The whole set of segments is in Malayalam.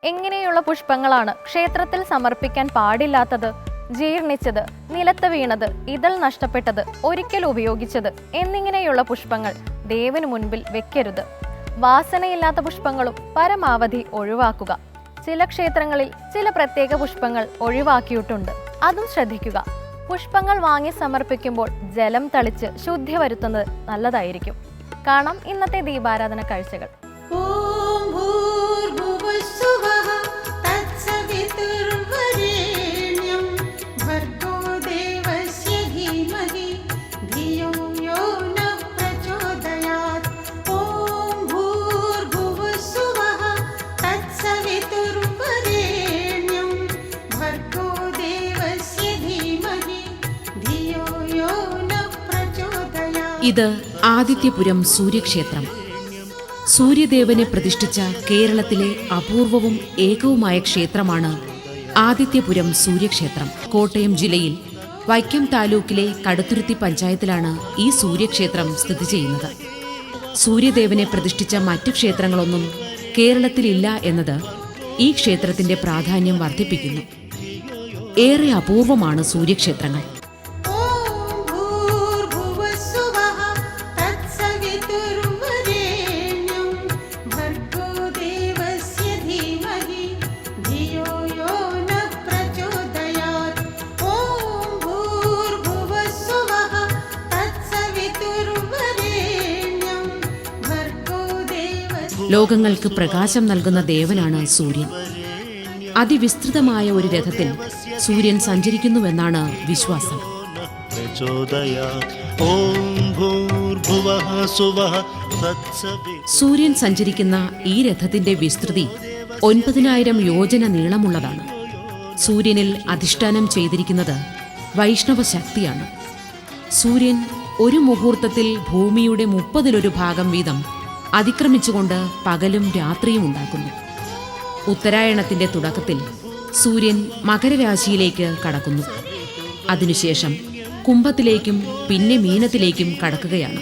എങ്ങനെയുള്ള പുഷ്പങ്ങളാണ് ക്ഷേത്രത്തിൽ സമർപ്പിക്കാൻ പാടില്ലാത്തത്? ജീർണിച്ചത്, നിലത്ത് വീണത്, ഇതൾ നഷ്ടപ്പെട്ടത്, ഒരിക്കൽ ഉപയോഗിച്ചത് എന്നിങ്ങനെയുള്ള പുഷ്പങ്ങൾ ദേവന് മുൻപിൽ വെക്കരുത്. വാസനയില്ലാത്ത പുഷ്പങ്ങളും പരമാവധി ഒഴിവാക്കുക. ചില ക്ഷേത്രങ്ങളിൽ ചില പ്രത്യേക പുഷ്പങ്ങൾ ഒഴിവാക്കിയിട്ടുണ്ട്, അതും ശ്രദ്ധിക്കുക. പുഷ്പങ്ങൾ വാങ്ങി സമർപ്പിക്കുമ്പോൾ ജലം തളിച്ച് ശുദ്ധി വരുത്തുന്നത് നല്ലതായിരിക്കും. കാണാം ഇന്നത്തെ ദീപാരാധന കാഴ്ചകൾ. ഇത് ആദിത്യപുരം സൂര്യക്ഷേത്രം. സൂര്യദേവനെ പ്രതിഷ്ഠിച്ച കേരളത്തിലെ അപൂർവവും ഏകവുമായ ക്ഷേത്രമാണ് ആദിത്യപുരം സൂര്യക്ഷേത്രം. കോട്ടയം ജില്ലയിൽ വൈക്കം താലൂക്കിലെ കടുത്തുരുത്തി പഞ്ചായത്തിലാണ് ഈ സൂര്യക്ഷേത്രം സ്ഥിതി ചെയ്യുന്നത്. സൂര്യദേവനെ പ്രതിഷ്ഠിച്ച മറ്റു ക്ഷേത്രങ്ങളൊന്നും കേരളത്തിലില്ല എന്നത് ഈ ക്ഷേത്രത്തിന്റെ പ്രാധാന്യം വർദ്ധിപ്പിക്കുന്നു. ഏറെ അപൂർവമാണ് സൂര്യക്ഷേത്രങ്ങൾ. ലോകങ്ങൾക്ക് പ്രകാശം നൽകുന്ന ദേവനാണ് സൂര്യൻ. അതിവിസ്തൃതമായ ഒരു രഥത്തിൽ സൂര്യൻ സഞ്ചരിക്കുന്നുവെന്നാണ് വിശ്വാസം. സൂര്യൻ സഞ്ചരിക്കുന്ന ഈ രഥത്തിന്റെ വിസ്തൃതി 9,000 യോജന നീളമുള്ളതാണ്. സൂര്യനിൽ അധിഷ്ഠാനം ചെയ്തിരിക്കുന്നത് വൈഷ്ണവ ശക്തിയാണ്. സൂര്യൻ ഒരു മുഹൂർത്തത്തിൽ ഭൂമിയുടെ 1/30 ഭാഗം വീതം അതിക്രമിച്ചുകൊണ്ട് പകലും രാത്രിയും ഉണ്ടാക്കുന്നു. ഉത്തരായണത്തിന്റെ തുടക്കത്തിൽ സൂര്യൻ മകരരാശിയിലേക്ക് കടക്കുന്നു. അതിനുശേഷം കുംഭത്തിലേക്കും പിന്നെ മീനത്തിലേക്കും കടക്കുകയാണ്.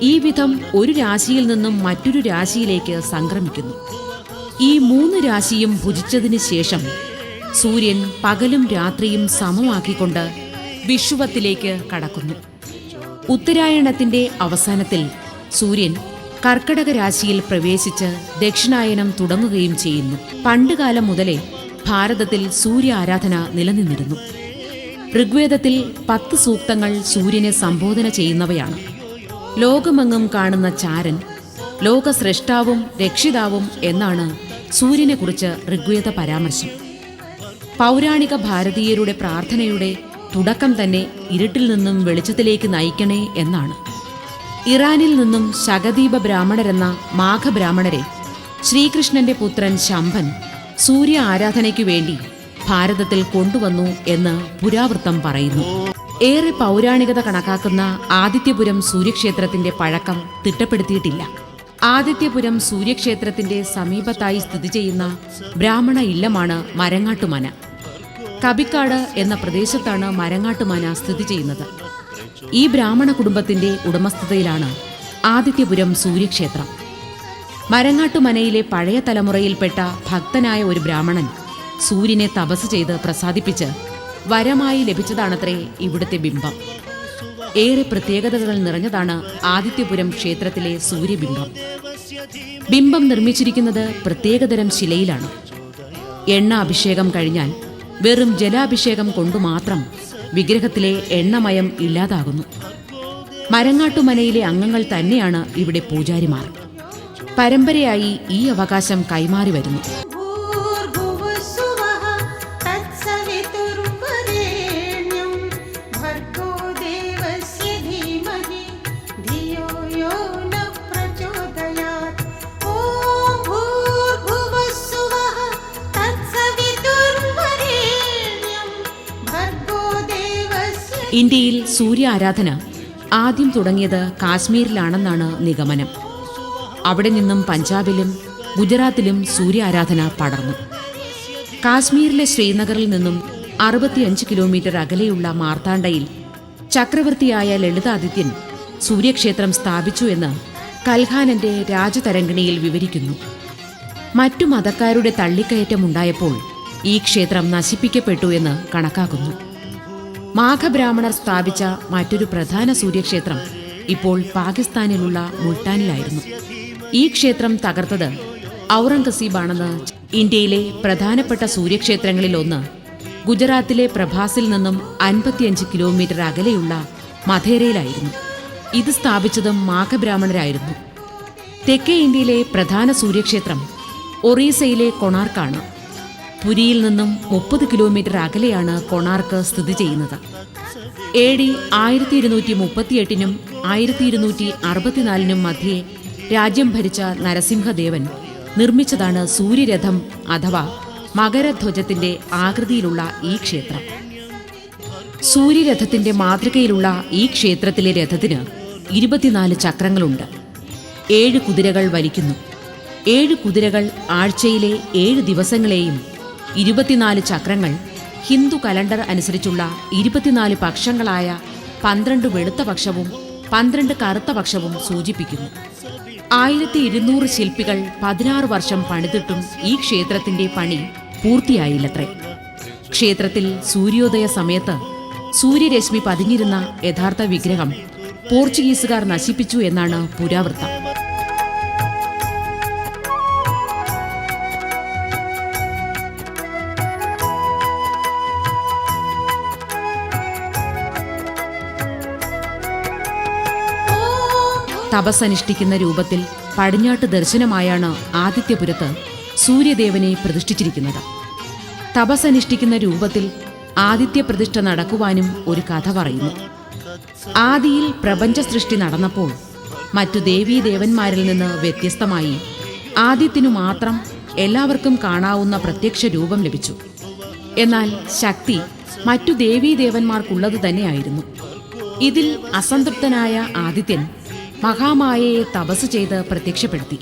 ഈ വിധം ഒരു രാശിയിൽ നിന്നും മറ്റൊരു രാശിയിലേക്ക് സംക്രമിക്കുന്നു. ഈ 3 രാശിയും ഭുജിച്ചതിന് ശേഷം സൂര്യൻ പകലും രാത്രിയും സമമാക്കിക്കൊണ്ട് വിഷുവത്തിലേക്ക് കടക്കുന്നു. ഉത്തരായണത്തിന്റെ അവസാനത്തിൽ സൂര്യൻ കർക്കടക രാശിയിൽ പ്രവേശിച്ച് ദക്ഷിണായനം തുടങ്ങുകയും ചെയ്യുന്നു. പണ്ടുകാലം മുതലേ ഭാരതത്തിൽ സൂര്യ ആരാധന നിലനിന്നിരുന്നു. ഋഗ്വേദത്തിൽ 10 സൂക്തങ്ങൾ സൂര്യനെ സംബോധന ചെയ്യുന്നവയാണ്. ലോകമെങ്ങും കാണുന്ന ചാരൻ, ലോകസ്രഷ്ടാവും രക്ഷിതാവും എന്നാണ് സൂര്യനെക്കുറിച്ച് ഋഗ്വേദ പരാമർശം. പൗരാണിക ഭാരതീയരുടെ പ്രാർത്ഥനയുടെ തുടക്കം തന്നെ ഇരുട്ടിൽ നിന്നും വെളിച്ചത്തിലേക്ക് നയിക്കണേ എന്നാണ്. ഇറാനിൽ നിന്നും ശകദീപ ബ്രാഹ്മണരെന്ന മാഘബ്രാഹ്മണരെ ശ്രീകൃഷ്ണന്റെ പുത്രൻ ശംഭൻ സൂര്യ ആരാധനയ്ക്കു വേണ്ടി ഭാരതത്തിൽ കൊണ്ടുവന്നു എന്ന് പുരാവൃത്തം പറയുന്നു. ഏറെ പൗരാണികത കണക്കാക്കുന്ന ആദിത്യപുരം സൂര്യക്ഷേത്രത്തിന്റെ പഴക്കം തിട്ടപ്പെടുത്തിയിട്ടില്ല. ആദിത്യപുരം സൂര്യക്ഷേത്രത്തിന്റെ സമീപത്തായി സ്ഥിതി ചെയ്യുന്ന ബ്രാഹ്മണ ഇല്ലമാണ് മരങ്ങാട്ടുമന. കബിക്കാട് എന്ന പ്രദേശത്താണ് മരങ്ങാട്ടുമന സ്ഥിതി ചെയ്യുന്നത്. ഈ ബ്രാഹ്മണ കുടുംബത്തിന്റെ ഉടമസ്ഥതയിലാണ് ആദിത്യപുരം സൂര്യക്ഷേത്രം. മരങ്ങാട്ടുമനയിലെ പഴയ തലമുറയിൽപ്പെട്ട ഭക്തനായ ഒരു ബ്രാഹ്മണൻ സൂര്യനെ തപസ് ചെയ്ത് പ്രസാദിപ്പിച്ച് വരമായി ലഭിച്ചതാണത്രേ ഇവിടുത്തെ ബിംബം. ഏറെ പ്രത്യേകതകൾ നിറഞ്ഞതാണ് ആദിത്യപുരം ക്ഷേത്രത്തിലെ സൂര്യബിംബം. ബിംബം നിർമ്മിച്ചിരിക്കുന്നത് പ്രത്യേകതരം ശിലയിലാണ്. എണ്ണ അഭിഷേകം കഴിഞ്ഞാൽ വെറും ജലാഭിഷേകം കൊണ്ടു മാത്രം വിഗ്രഹത്തിലെ എണ്ണമയം ഇല്ലാതാകുന്നു. മരങ്ങാട്ടുമനയിലെ അംഗങ്ങൾ തന്നെയാണ് ഇവിടെ പൂജാരിമാർ. പരമ്പരയായി ഈ അവകാശം കൈമാറി വരുന്നു. ഇന്ത്യയിൽ സൂര്യ ആരാധന ആദ്യം തുടങ്ങിയത് കാശ്മീരിലാണെന്നാണ് നിഗമനം. അവിടെ നിന്നും പഞ്ചാബിലും ഗുജറാത്തിലും സൂര്യ ആരാധന പടർന്നു. കാശ്മീരിലെ ശ്രീനഗറിൽ നിന്നും 65 കിലോമീറ്റർ അകലെയുള്ള മാർത്താണ്ഡയിൽ ചക്രവർത്തിയായ ലളിതാദിത്യൻ സൂര്യക്ഷേത്രം സ്ഥാപിച്ചു എന്ന് കൽഹാനന്റെ രാജതരംഗിണിയിൽ വിവരിക്കുന്നു. മറ്റു മതക്കാരുടെ തള്ളിക്കയറ്റമുണ്ടായപ്പോൾ ഈ ക്ഷേത്രം നശിപ്പിക്കപ്പെട്ടു എന്ന് കണക്കാക്കുന്നു. മാഘബ്രാഹ്മണർ സ്ഥാപിച്ച മറ്റൊരു പ്രധാന സൂര്യക്ഷേത്രം ഇപ്പോൾ പാകിസ്ഥാനിലുള്ള മുൾട്ടാനിലായിരുന്നു. ഈ ക്ഷേത്രം തകർത്തത് ഔറംഗസീബാണെന്ന് ഇന്ത്യയിലെ പ്രധാനപ്പെട്ട സൂര്യക്ഷേത്രങ്ങളിൽ ഒന്ന് ഗുജറാത്തിലെ പ്രഭാസിൽ നിന്നും 55 കിലോമീറ്റർ അകലെയുള്ള മധേരയിലായിരുന്നു. ഇത് സ്ഥാപിച്ചതും മാഘബ്രാഹ്മണരായിരുന്നു. തെക്കേ ഇന്ത്യയിലെ പ്രധാന സൂര്യക്ഷേത്രം ഒറീസയിലെ കൊണാർക്കാണ്. പുരിയിൽ നിന്നും 30 കിലോമീറ്റർ അകലെയാണ് കൊണാർക്ക് സ്ഥിതി ചെയ്യുന്നത്. AD 1238-നും 1264-നും മധ്യേ രാജ്യം ഭരിച്ച നരസിംഹദേവൻ നിർമ്മിച്ചതാണ് സൂര്യരഥം അഥവാ മകരധ്വജത്തിന്റെ ആകൃതിയിലുള്ള ഈ ക്ഷേത്രം. സൂര്യരഥത്തിന്റെ മാതൃകയിലുള്ള ഈ ക്ഷേത്രത്തിലെ രഥത്തിന് 24 ചക്രങ്ങളുണ്ട്. 7 കുതിരകൾ വലിക്കുന്നു. 7 കുതിരകൾ ആഴ്ചയിലെ 7 ദിവസങ്ങളെയും 24 ചക്രങ്ങൾ ഹിന്ദു കലണ്ടർ അനുസരിച്ചുള്ള 24 പക്ഷങ്ങളായ 12 വെളുത്ത പക്ഷവും 12 കറുത്ത പക്ഷവും സൂചിപ്പിക്കുന്നു. 1200 ശില്പികൾ 16 വർഷം പണിതിട്ടും ഈ ക്ഷേത്രത്തിന്റെ പണി പൂർത്തിയായില്ലത്രേ. ക്ഷേത്രത്തിൽ സൂര്യോദയ സമയത്ത് സൂര്യരശ്മി പതിഞ്ഞിരുന്ന യഥാർത്ഥ വിഗ്രഹം പോർച്ചുഗീസുകാർ നശിപ്പിച്ചു എന്നാണ് പുരാവൃത്തം. തപസ്സനുഷ്ഠിക്കുന്ന രൂപത്തിൽ പടിഞ്ഞാട്ട് ദർശനമായാണ് ആദിത്യപുരത്ത് സൂര്യദേവനെ പ്രതിഷ്ഠിച്ചിരിക്കുന്നത്. തപസ്സനുഷ്ഠിക്കുന്ന രൂപത്തിൽ ആദിത്യപ്രതിഷ്ഠ നടക്കുവാനും ഒരു കഥ പറയുന്നു. ആദിയിൽ പ്രപഞ്ച സൃഷ്ടി നടന്നപ്പോൾ മറ്റു ദേവീദേവന്മാരിൽ നിന്ന് വ്യത്യസ്തമായി ആദിത്യനു മാത്രം എല്ലാവർക്കും കാണാവുന്ന പ്രത്യക്ഷ രൂപം ലഭിച്ചു. എന്നാൽ ശക്തി മറ്റു ദേവീദേവന്മാർക്കുള്ളത് തന്നെയായിരുന്നു. ഇതിൽ അസംതൃപ്തനായ ആദിത്യൻ മഹാമായയെ തപസ് ചെയ്ത് പ്രത്യക്ഷപ്പെടുത്തി.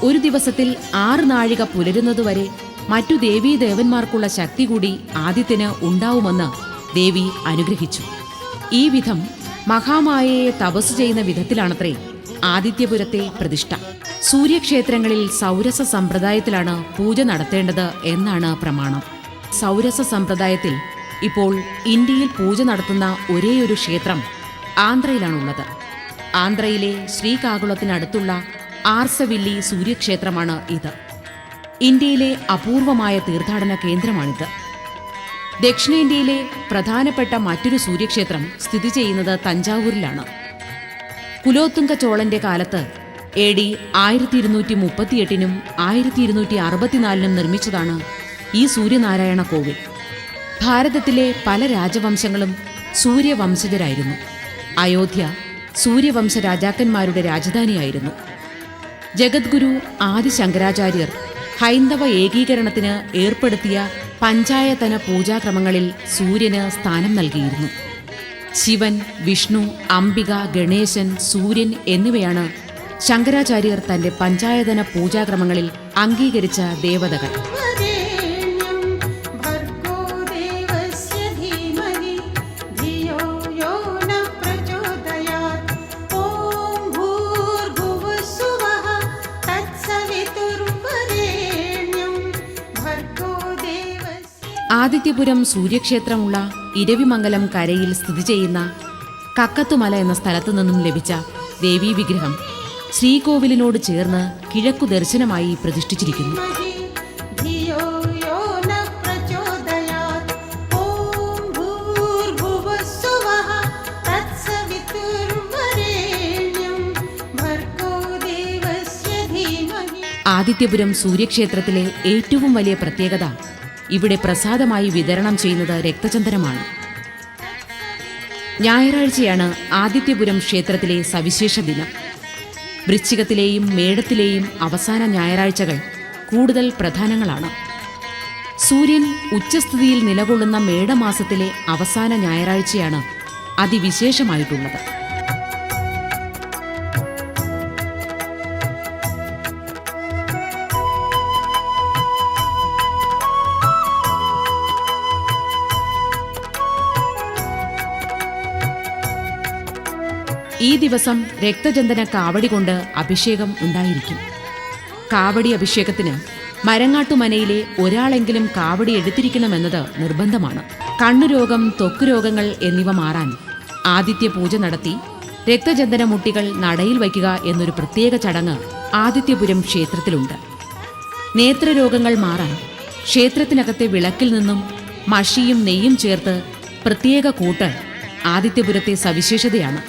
ഒരു ദിവസത്തിൽ 6 നാഴിക പുലരുന്നതുവരെ മറ്റു ദേവീദേവന്മാർക്കുള്ള ശക്തി കൂടി ആദിത്യന് ഉണ്ടാവുമെന്ന് ദേവി അനുഗ്രഹിച്ചു. ഈ വിധം മഹാമായയെ തപസ് ചെയ്യുന്ന വിധത്തിലാണത്രേ ആദിത്യപുരത്തെ പ്രതിഷ്ഠ. സൂര്യക്ഷേത്രങ്ങളിൽ സൗരസ സമ്പ്രദായത്തിലാണ് പൂജ നടത്തേണ്ടത് എന്നാണ് പ്രമാണം. സൗരസ സമ്പ്രദായത്തിൽ ഇപ്പോൾ ഇന്ത്യയിൽ പൂജ നടത്തുന്ന ഒരേയൊരു ക്ഷേത്രം ആന്ധ്രയിലാണുള്ളത്. ആന്ധ്രയിലെ ശ്രീകാകുളത്തിനടുത്തുള്ള ആർസവില്ലി സൂര്യക്ഷേത്രമാണ് ഇത്. ഇന്ത്യയിലെ അപൂർവമായ തീർത്ഥാടന കേന്ദ്രമാണിത്. ദക്ഷിണേന്ത്യയിലെ പ്രധാനപ്പെട്ട മറ്റൊരു സൂര്യക്ഷേത്രം സ്ഥിതി ചെയ്യുന്നത് തഞ്ചാവൂരിലാണ്. കുലോത്തുംഗ ചോളന്റെ കാലത്ത് AD 1238-നും 1264-നും നിർമ്മിച്ചതാണ് ഈ സൂര്യനാരായണ കോവിൽ. ഭാരതത്തിലെ പല രാജവംശങ്ങളും സൂര്യവംശജരായിരുന്നു. അയോധ്യ സൂര്യവംശ രാജാക്കന്മാരുടെ രാജധാനിയായിരുന്നു. ജഗദ്ഗുരു ആദി ശങ്കരാചാര്യർ ഹൈന്ദവ ഏകീകരണത്തിന് ഏർപ്പെടുത്തിയ പഞ്ചായതന പൂജാക്രമങ്ങളിൽ സൂര്യന് സ്ഥാനം നൽകിയിരുന്നു. ശിവൻ, വിഷ്ണു, അംബിക, ഗണേശൻ, സൂര്യൻ എന്നിവയാണ് ശങ്കരാചാര്യർ തന്റെ പഞ്ചായതന പൂജാക്രമങ്ങളിൽ അംഗീകരിച്ച ദേവതകൾ. ആദിത്യപുരം സൂര്യക്ഷേത്രമുള്ള ഇരവിമംഗലം കരയിൽ സ്ഥിതി ചെയ്യുന്ന കക്കത്തുമല എന്ന സ്ഥലത്തു നിന്നും ലഭിച്ച ദേവീവിഗ്രഹം ശ്രീകോവിലിനോട് ചേർന്ന് കിഴക്കു ദർശനമായി പ്രതിഷ്ഠിച്ചിരിക്കുന്നു. ആദിത്യപുരം സൂര്യക്ഷേത്രത്തിലെ ഏറ്റവും വലിയ പ്രത്യേകത ഇവിടെ പ്രസാദമായി വിതരണം ചെയ്യുന്നത് രക്തചന്ദനമാണ്. ഞായറാഴ്ചയാണ് ആദിത്യപുരം ക്ഷേത്രത്തിലെ സവിശേഷ ദിനം. വൃശ്ചികത്തിലെയും മേടത്തിലെയും അവസാന ഞായറാഴ്ചകൾ കൂടുതൽ പ്രധാനങ്ങളാണ്. സൂര്യൻ ഉച്ചസ്ഥിതിയിൽ നിലകൊള്ളുന്ന മേടമാസത്തിലെ അവസാന ഞായറാഴ്ചയാണ് അതിവിശേഷമായിട്ടുള്ളത്. ഈ ദിവസം രക്തചന്ദന കാവടി കൊണ്ട് അഭിഷേകം ഉണ്ടായിരിക്കും. കാവടി അഭിഷേകത്തിന് മരങ്ങാട്ടുമനയിലെ ഒരാളെങ്കിലും കാവടി എടുത്തിരിക്കണമെന്നത് നിർബന്ധമാണ്. കണ്ണുരോഗം, ത്വക്ക് രോഗങ്ങൾ എന്നിവ മാറാൻ ആദിത്യ പൂജ നടത്തി രക്തചന്ദന മുട്ടികൾ നടയിൽ വയ്ക്കുക എന്നൊരു പ്രത്യേക ചടങ്ങ് ആദിത്യപുരം ക്ഷേത്രത്തിലുണ്ട്. നേത്രരോഗങ്ങൾ മാറാൻ ക്ഷേത്രത്തിനകത്തെ വിളക്കിൽ നിന്നും മഷിയും നെയ്യും ചേർത്ത് പ്രത്യേക കൂട്ട് ആദിത്യപുരത്തെ സവിശേഷതയാണ്.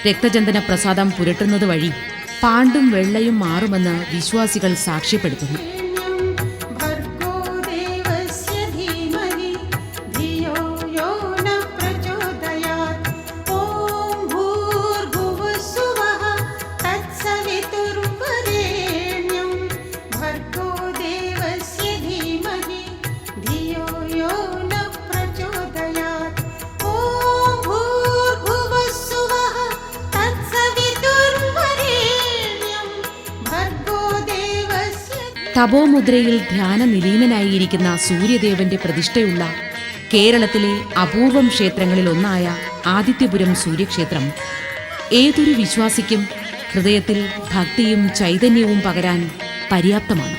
രക്തചന്ദന പ്രസാദം പുരട്ടുന്നത് വഴി പാണ്ടും വെള്ളയും മാറുമെന്ന് വിശ്വാസികൾ സാക്ഷ്യപ്പെടുത്തുന്നു. തപോമുദ്രയിൽ ധ്യാനനിലീനനായിരിക്കുന്ന സൂര്യദേവന്റെ പ്രതിഷ്ഠയുള്ള കേരളത്തിലെ അപൂർവം ക്ഷേത്രങ്ങളിൽ ഒന്നായ ആദിത്യപുരം സൂര്യക്ഷേത്രം ഏതൊരു വിശ്വാസിക്കും ഹൃദയത്തിൽ ഭക്തിയും ചൈതന്യവും പകരാൻ പര്യാപ്തമാണ്.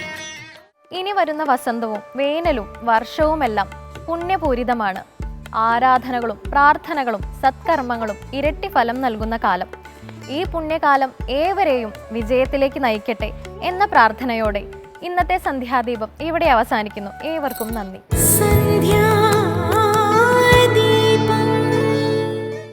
ഇനി വരുന്ന വസന്തവും വേനലും വർഷവുമെല്ലാം പുണ്യപൂരിതമാണ്. ആരാധനകളും പ്രാർത്ഥനകളും സത്കർമ്മങ്ങളും ഇരട്ടി ഫലം നൽകുന്ന കാലം. ഈ പുണ്യകാലം ഏവരെയും വിജയത്തിലേക്ക് നയിക്കട്ടെ എന്ന പ്രാർത്ഥനയോടെ ഇന്നത്തെ സന്ധ്യാദീപം ഇവിടെ അവസാനിക്കുന്നു. ഏവർക്കും നന്ദി.